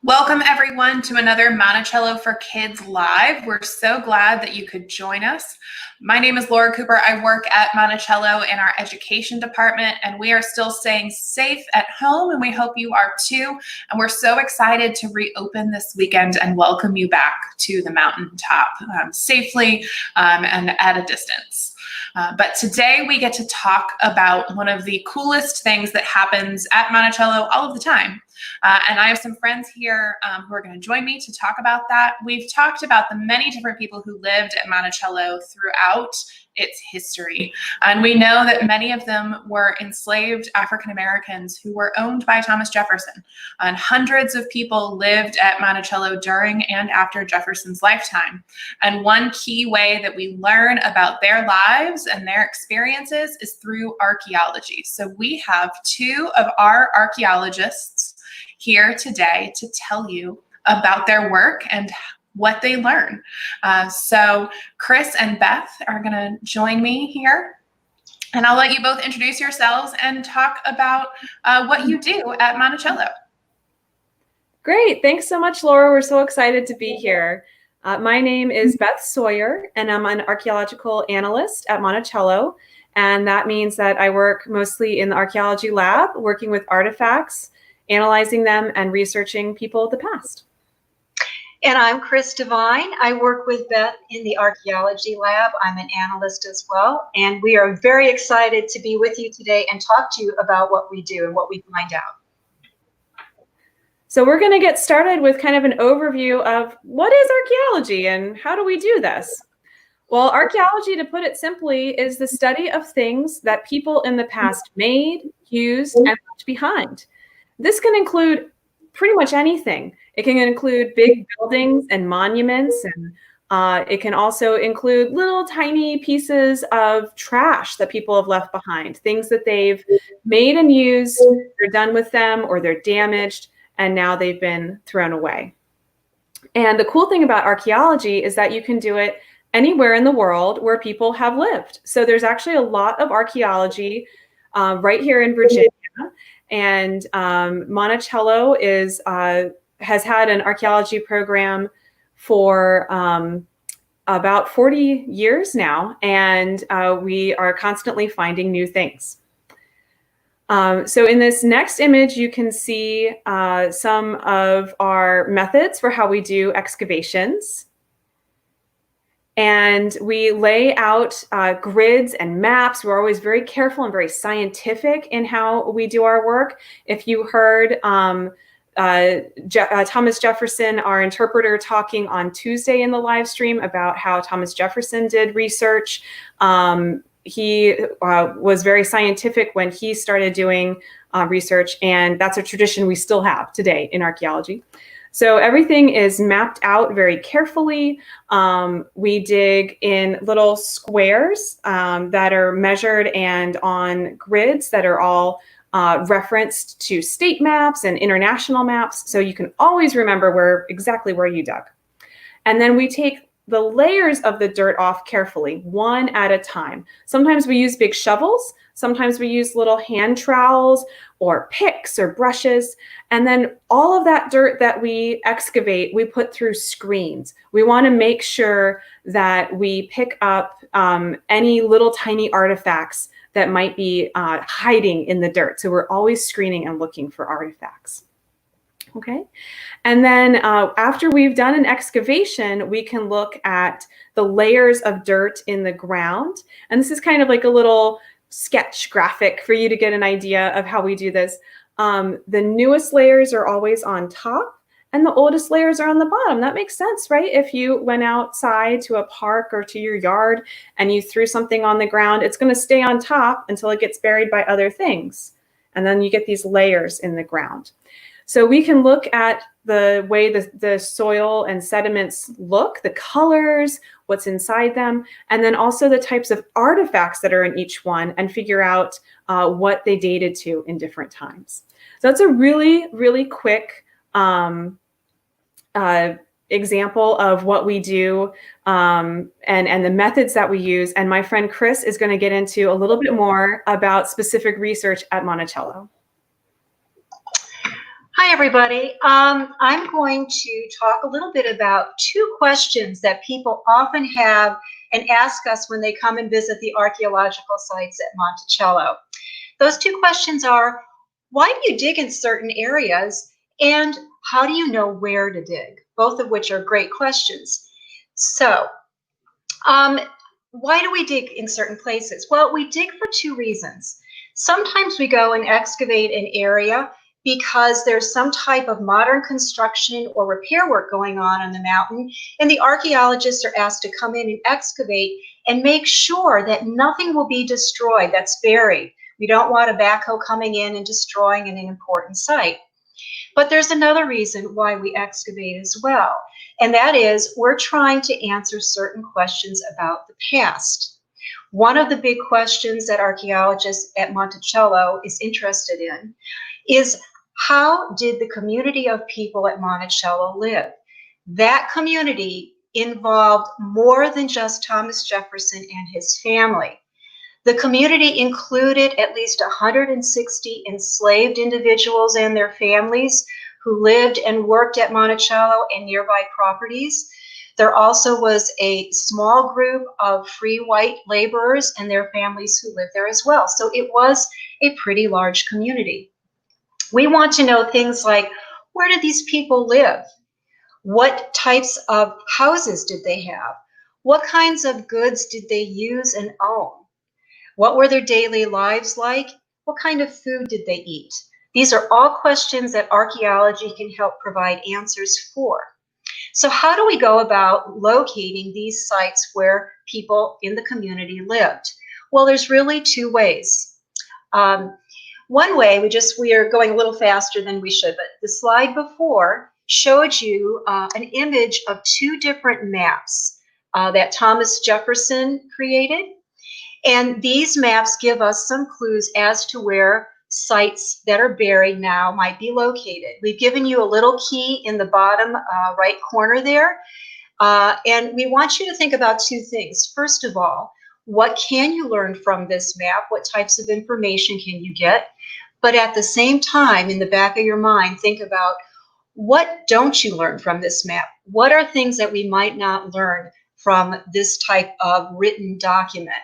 Welcome everyone to another Monticello for Kids Live. We're so glad that you could join us. My name is Laura Cooper. I work at Monticello in our education department, and we are still staying safe at home, and we hope you are too. And we're so excited to reopen this weekend and welcome you back to the mountaintop safely and at a distance. But today we get to talk about one of the coolest things that happens at Monticello all of the time. And I have some friends here who are going to join me to talk about that. We've talked about the many different people who lived at Monticello throughout its history. And we know that many of them were enslaved African Americans who were owned by Thomas Jefferson. And hundreds of people lived at Monticello during and after Jefferson's lifetime. And one key way that we learn about their lives and their experiences is through archaeology. So we have two of our archaeologists here today to tell you about their work and what they learn. So Chris and Beth are going to join me here, and I'll let you both introduce yourselves and talk about what you do at Monticello. Great. Thanks so much, Laura. We're so excited to be here. My name is Beth Sawyer, and I'm an archaeological analyst at Monticello. And that means that I work mostly in the archaeology lab, working with artifacts, analyzing them, and researching people of the past. And I'm Chris Devine. I work with Beth in the archaeology lab. I'm an analyst as well. And we are very excited to be with you today and talk to you about what we do and what we find out. So we're going to get started with kind of an overview of what is archaeology and how do we do this? Well, archaeology, to put it simply, is the study of things that people in the past made, used, and left behind. This can include pretty much anything. It can include big buildings and monuments, and it can also include little tiny pieces of trash that people have left behind, things that they've made and used, they're done with them, or they're damaged, and now they've been thrown away. And the cool thing about archaeology is that you can do it anywhere in the world where people have lived. So there's actually a lot of archaeology right here in Virginia. And Monticello has had an archaeology program for about 40 years now, and we are constantly finding new things. So in this next image, you can see some of our methods for how we do excavations. And we lay out grids and maps. We're always very careful and very scientific in how we do our work. If you heard Thomas Jefferson, our interpreter, talking on Tuesday in the live stream about how Thomas Jefferson did research, he was very scientific when he started doing research, and that's a tradition we still have today in archaeology. So everything is mapped out very carefully. We dig in little squares that are measured and on grids that are all referenced to state maps and international maps, so you can always remember exactly where you dug. And then we take the layers of the dirt off carefully, one at a time. Sometimes we use big shovels, sometimes we use little hand trowels or picks or brushes. And then all of that dirt that we excavate, we put through screens. We want to make sure that we pick up any little tiny artifacts that might be hiding in the dirt. So we're always screening and looking for artifacts. Okay. And then after we've done an excavation, we can look at the layers of dirt in the ground. And this is kind of like a little sketch graphic for you to get an idea of how we do this. The newest layers are always on top and the oldest layers are on the bottom. That makes sense, right? If you went outside to a park or to your yard and you threw something on the ground, it's going to stay on top until it gets buried by other things. And then you get these layers in the ground. So we can look at the way the soil and sediments look, the colors, what's inside them, and then also the types of artifacts that are in each one and figure out what they dated to in different times. So that's a really, really quick example of what we do and the methods that we use. And my friend Chris is going to get into a little bit more about specific research at Monticello. Hi, everybody. I'm going to talk a little bit about two questions that people often have and ask us when they come and visit the archaeological sites at Monticello. Those two questions are, why do you dig in certain areas, and how do you know where to dig? Both of which are great questions. So, why do we dig in certain places? Well, we dig for two reasons. Sometimes we go and excavate an area because there's some type of modern construction or repair work going on the mountain, and the archaeologists are asked to come in and excavate and make sure that nothing will be destroyed that's buried. We don't want a backhoe coming in and destroying an important site. But there's another reason why we excavate as well, and that is we're trying to answer certain questions about the past. One of the big questions that archaeologists at Monticello is interested in is, how did the community of people at Monticello live? That community involved more than just Thomas Jefferson and his family. The community included at least 160 enslaved individuals and their families who lived and worked at Monticello and nearby properties. There also was a small group of free white laborers and their families who lived there as well. So it was a pretty large community. We want to know things like, where did these people live? What types of houses did they have? What kinds of goods did they use and own? What were their daily lives like? What kind of food did they eat? These are all questions that archaeology can help provide answers for. So how do we go about locating these sites where people in the community lived? Well, there's really two ways. One way, we are going a little faster than we should, but the slide before showed you an image of two different maps that Thomas Jefferson created. And these maps give us some clues as to where sites that are buried now might be located. We've given you a little key in the bottom right corner there. And we want you to think about two things. First of all, what can you learn from this map? What types of information can you get? But at the same time, in the back of your mind, think about, what don't you learn from this map? What are things that we might not learn from this type of written document?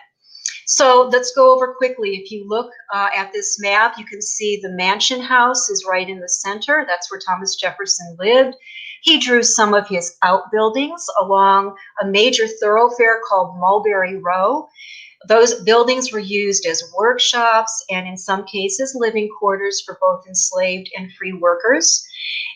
So let's go over quickly. If you look at this map, you can see the mansion house is right in the center. That's where Thomas Jefferson lived. He drew some of his outbuildings along a major thoroughfare called Mulberry Row. Those buildings were used as workshops and in some cases living quarters for both enslaved and free workers.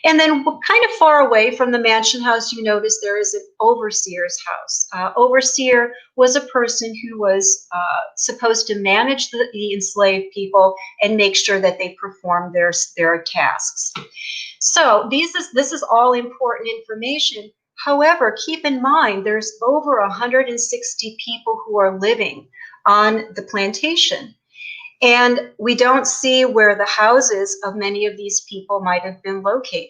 And then kind of far away from the mansion house, you notice there is an overseer's house. Overseer was a person who was supposed to manage the enslaved people and make sure that they performed their tasks. So this is all important information. However, keep in mind, there's over 160 people who are living on the plantation. And we don't see where the houses of many of these people might have been located.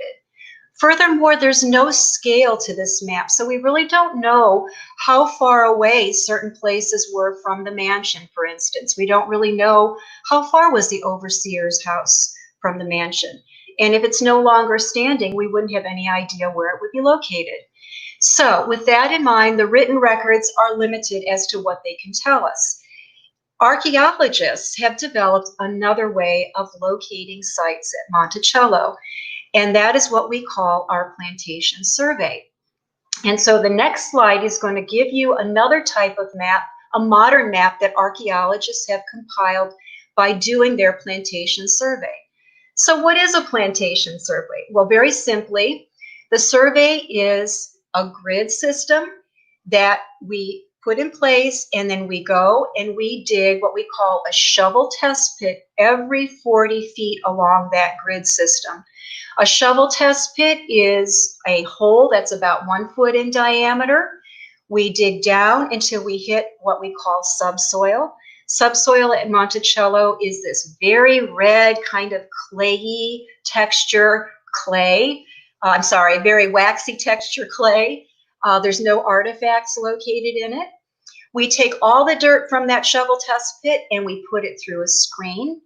Furthermore, there's no scale to this map, so we really don't know how far away certain places were from the mansion, for instance. We don't really know how far was the overseer's house from the mansion. And if it's no longer standing, we wouldn't have any idea where it would be located. So with that in mind, the written records are limited as to what they can tell us. Archaeologists have developed another way of locating sites at Monticello, and that is what we call our plantation survey. And so the next slide is going to give you another type of map, a modern map that archaeologists have compiled by doing their plantation survey. So what is a plantation survey? Well, very simply, the survey is a grid system that we put in place, and then we go and we dig what we call a shovel test pit every 40 feet along that grid system. A shovel test pit is a hole that's about 1 foot in diameter. We dig down until we hit what we call subsoil. Subsoil at Monticello is this very red kind of clayey texture clay. Very waxy texture clay. There's no artifacts located in it. We take all the dirt from that shovel test pit and we put it through a screen.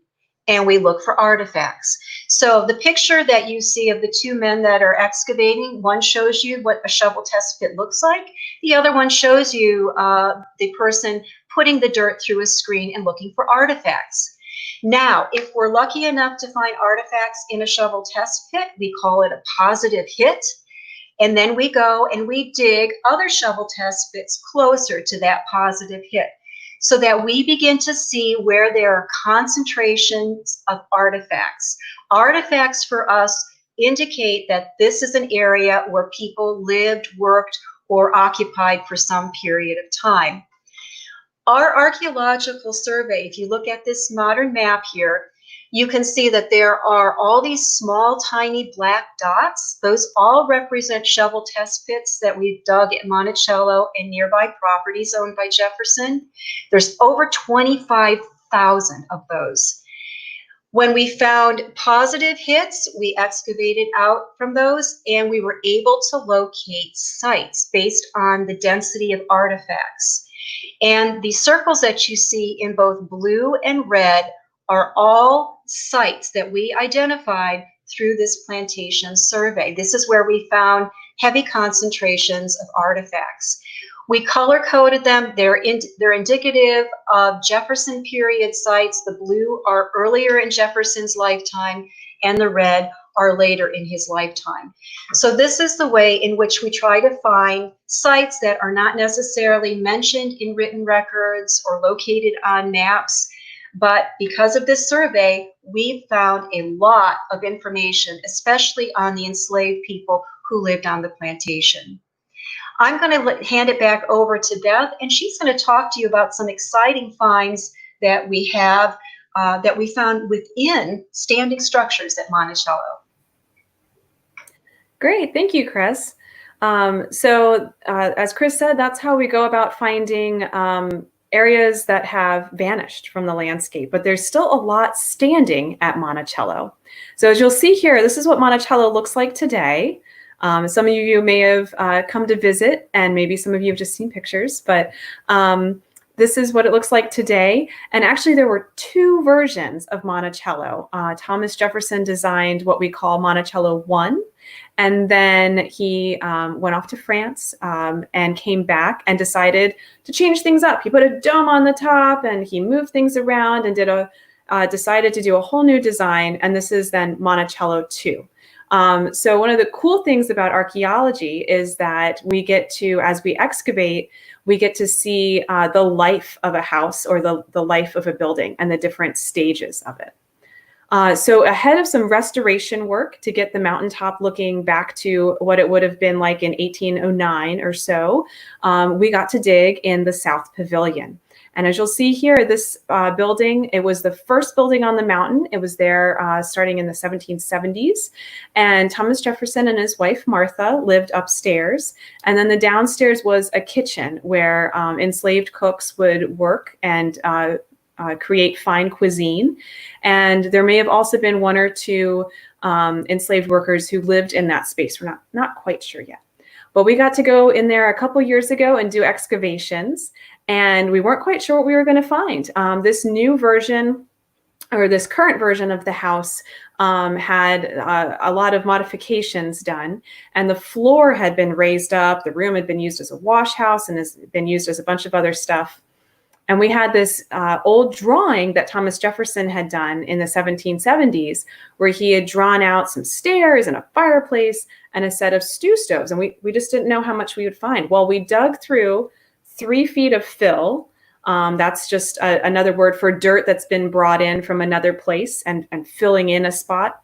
and we look for artifacts. So the picture that you see of the two men that are excavating, one shows you what a shovel test pit looks like. The other one shows you the person putting the dirt through a screen and looking for artifacts. Now, if we're lucky enough to find artifacts in a shovel test pit, we call it a positive hit. And then we go and we dig other shovel test pits closer to that positive hit, so that we begin to see where there are concentrations of artifacts. Artifacts for us indicate that this is an area where people lived, worked, or occupied for some period of time. Our archaeological survey, if you look at this modern map here, you can see that there are all these small, tiny black dots. Those all represent shovel test pits that we've dug at Monticello and nearby properties owned by Jefferson. There's over 25,000 of those. When we found positive hits, we excavated out from those, and we were able to locate sites based on the density of artifacts. And the circles that you see in both blue and red are all sites that we identified through this plantation survey. This is where we found heavy concentrations of artifacts. We color-coded them. They're indicative of Jefferson period sites. The blue are earlier in Jefferson's lifetime, and the red are later in his lifetime. So this is the way in which we try to find sites that are not necessarily mentioned in written records or located on maps. But because of this survey, we've found a lot of information, especially on the enslaved people who lived on the plantation. I'm going to hand it back over to Beth, and she's going to talk to you about some exciting finds that we have, that we found within standing structures at Monticello. Great, thank you, Chris. As Chris said, that's how we go about finding areas that have vanished from the landscape, but there's still a lot standing at Monticello. So as you'll see here, this is what Monticello looks like today. Some of you may have come to visit, and maybe some of you have just seen pictures, but this is what it looks like today. And actually there were two versions of Monticello. Thomas Jefferson designed what we call Monticello 1. And then he went off to France and came back and decided to change things up. He put a dome on the top and he moved things around and decided to do a whole new design. And this is then Monticello 2. So one of the cool things about archaeology is that we get to, as we excavate, we get to see the life of a house or the life of a building and the different stages of it. So ahead of some restoration work to get the mountaintop looking back to what it would have been like in 1809 or so, we got to dig in the South Pavilion. And as you'll see here, this building, it was the first building on the mountain. It was there starting in the 1770s. And Thomas Jefferson and his wife, Martha, lived upstairs. And then the downstairs was a kitchen where enslaved cooks would work and create fine cuisine. And there may have also been one or two enslaved workers who lived in that space. We're not quite sure yet. But we got to go in there a couple years ago and do excavations. And we weren't quite sure what we were going to find. This new version, or this current version of the house, had a lot of modifications done. And the floor had been raised up. The room had been used as a wash house and has been used as a bunch of other stuff. And we had this old drawing that Thomas Jefferson had done in the 1770s, where he had drawn out some stairs and a fireplace and a set of stew stoves. And we just didn't know how much we would find. Well, we dug through 3 feet of fill. That's just another word for dirt that's been brought in from another place and filling in a spot.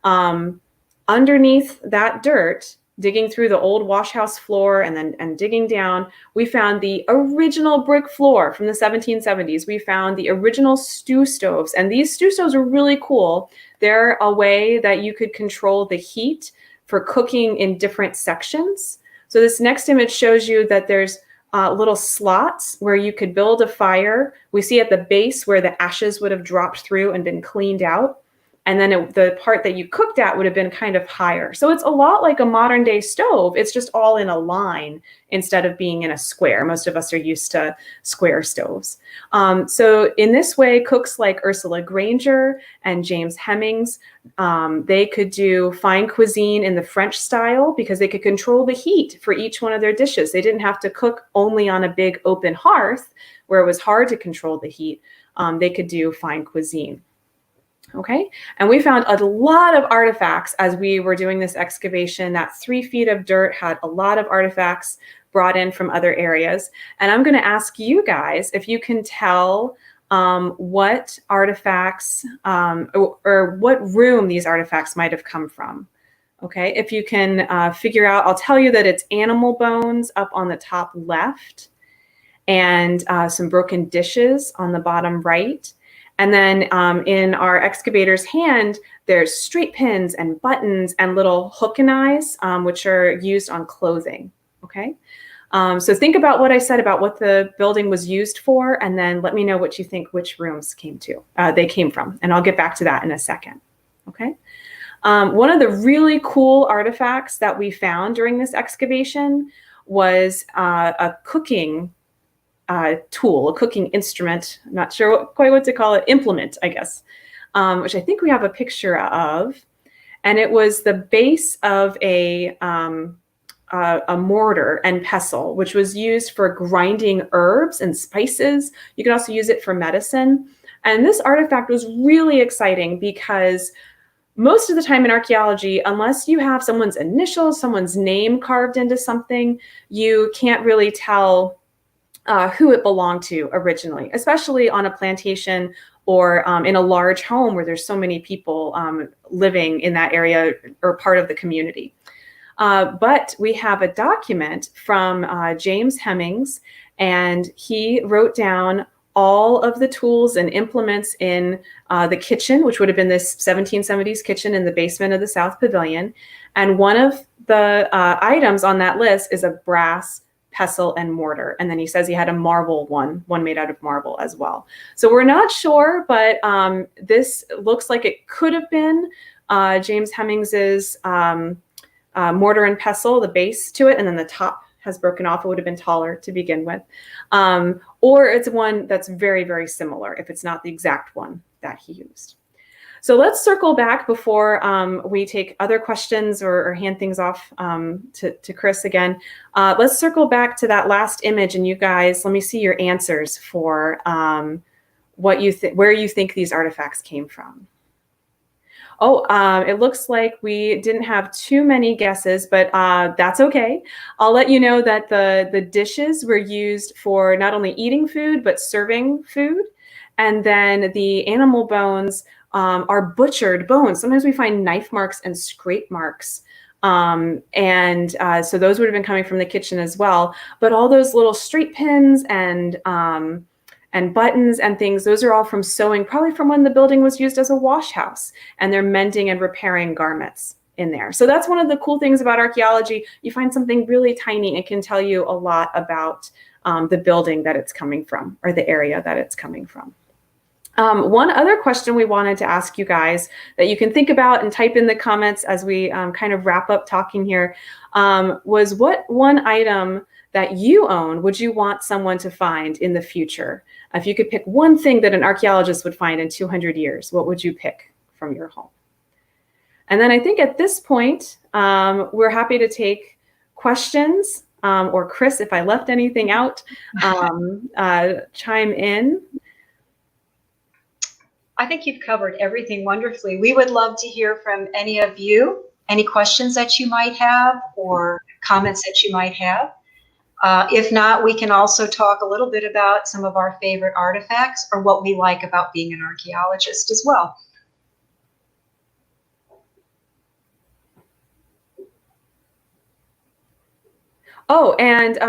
Underneath that dirt, digging through the old wash house floor and digging down, we found the original brick floor from the 1770s. We found the original stew stoves, and these stew stoves are really cool. They're a way that you could control the heat for cooking in different sections. So this next image shows you that there's little slots where you could build a fire. We see at the base where the ashes would have dropped through and been cleaned out. And then the part that you cooked at would have been kind of higher. So it's a lot like a modern day stove. It's just all in a line instead of being in a square. Most of us are used to square stoves. So in this way, cooks like Ursula Granger and James Hemings, they could do fine cuisine in the French style because they could control the heat for each one of their dishes. They didn't have to cook only on a big open hearth where it was hard to control the heat. They could do fine cuisine. Okay, and we found a lot of artifacts as we were doing this excavation. That 3 feet of dirt had a lot of artifacts brought in from other areas. And I'm going to ask you guys if you can tell what artifacts or what room these artifacts might have come from. Okay, if you can figure out, I'll tell you that it's animal bones up on the top left and some broken dishes on the bottom right. And then in our excavator's hand, there's straight pins and buttons and little hook and eyes, which are used on clothing, okay? So think about what I said about what the building was used for, and then let me know what you think which rooms they came from, and I'll get back to that in a second, okay? One of the really cool artifacts that we found during this excavation was a cooking tool, a cooking instrument. I'm not sure quite what to call it, implement, I guess, which I think we have a picture of. And it was the base of a mortar and pestle, which was used for grinding herbs and spices. You could also use it for medicine. And this artifact was really exciting because most of the time in archaeology, unless you have someone's initials, someone's name carved into something, you can't really tell who it belonged to originally, especially on a plantation or in a large home where there's so many people living in that area or part of the community. But we have a document from James Hemings, and he wrote down all of the tools and implements in the kitchen, which would have been this 1770s kitchen in the basement of the South Pavilion. And one of the items on that list is a brass pestle and mortar. And then he says he had a marble one made out of marble as well. So we're not sure, but this looks like it could have been James Hemings's mortar and pestle, the base to it, and then the top has broken off. It would have been taller to begin with. Or it's one that's very, very similar if it's not the exact one that he used. So let's circle back before we take other questions or hand things off to Chris again. Let's circle back to that last image, and you guys, let me see your answers for where you think these artifacts came from. Oh, it looks like we didn't have too many guesses, but that's okay. I'll let you know that the dishes were used for not only eating food, but serving food. And then the animal bones are butchered bones. Sometimes we find knife marks and scrape marks. So those would have been coming from the kitchen as well. But all those little straight pins and buttons and things, those are all from sewing, probably from when the building was used as a wash house, and they're mending and repairing garments in there. So that's one of the cool things about archaeology. You find something really tiny, it can tell you a lot about the building that it's coming from or the area that it's coming from. One other question we wanted to ask you guys that you can think about and type in the comments as we kind of wrap up talking here was, what one item that you own would you want someone to find in the future? If you could pick one thing that an archaeologist would find in 200 years, what would you pick from your home? And then I think at this point, we're happy to take questions, or Chris, if I left anything out, chime in. I think you've covered everything wonderfully. We would love to hear from any of you, any questions that you might have or comments that you might have. If not, we can also talk a little bit about some of our favorite artifacts or what we like about being an archaeologist as well. Oh, and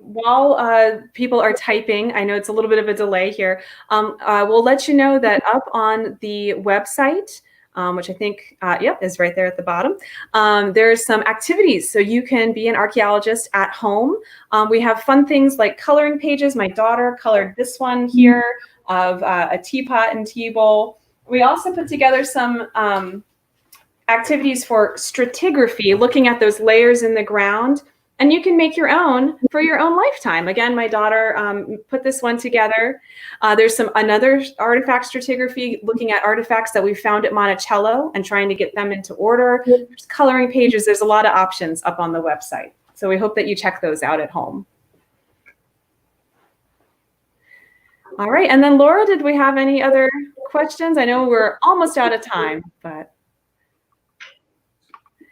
while people are typing, I know it's a little bit of a delay here, we'll let you know that up on the website, which I think, is right there at the bottom, there's some activities. So you can be an archaeologist at home. We have fun things like coloring pages. My daughter colored this one here of a teapot and tea bowl. We also put together some activities for stratigraphy, looking at those layers in the ground. And you can make your own for your own lifetime. Again, my daughter put this one together. There's another artifact stratigraphy, looking at artifacts that we found at Monticello and trying to get them into order. There's coloring pages. There's a lot of options up on the website. So we hope that you check those out at home. All right, and then Laura, did we have any other questions? I know we're almost out of time, but.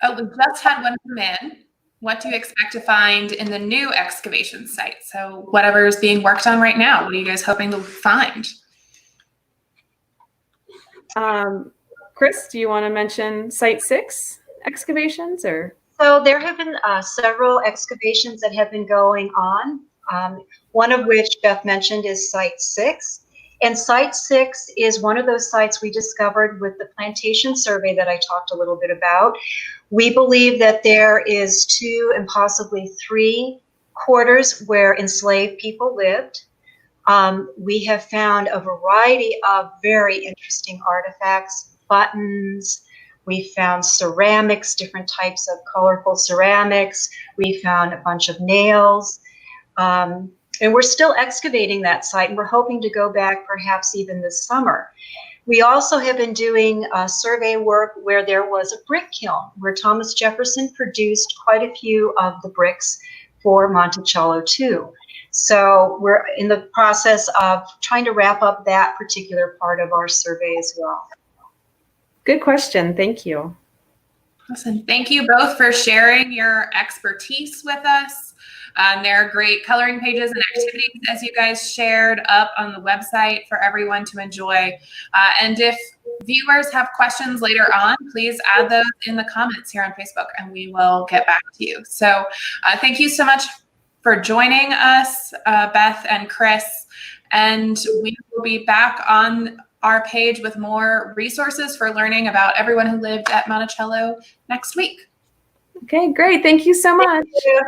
Oh, we just had one come in. What do you expect to find in the new excavation site? So whatever is being worked on right now, what are you guys hoping to find? Chris, do you want to mention Site 6 excavations or? So there have been several excavations that have been going on. One of which Beth mentioned is Site 6. And Site 6 is one of those sites we discovered with the plantation survey that I talked a little bit about. We believe that there is 2 and possibly 3 quarters where enslaved people lived. We have found a variety of very interesting artifacts, buttons. We found ceramics, different types of colorful ceramics. We found a bunch of nails. And we're still excavating that site, and we're hoping to go back perhaps even this summer. We also have been doing survey work where there was a brick kiln, where Thomas Jefferson produced quite a few of the bricks for Monticello too. So we're in the process of trying to wrap up that particular part of our survey as well. Good question. Thank you. Awesome. Thank you both for sharing your expertise with us. There are great coloring pages and activities, as you guys shared, up on the website for everyone to enjoy. And if viewers have questions later on, please add those in the comments here on Facebook, and we will get back to you. So thank you so much for joining us, Beth and Chris. And we will be back on our page with more resources for learning about everyone who lived at Monticello next week. Okay, great. Thank you so much. Thank you.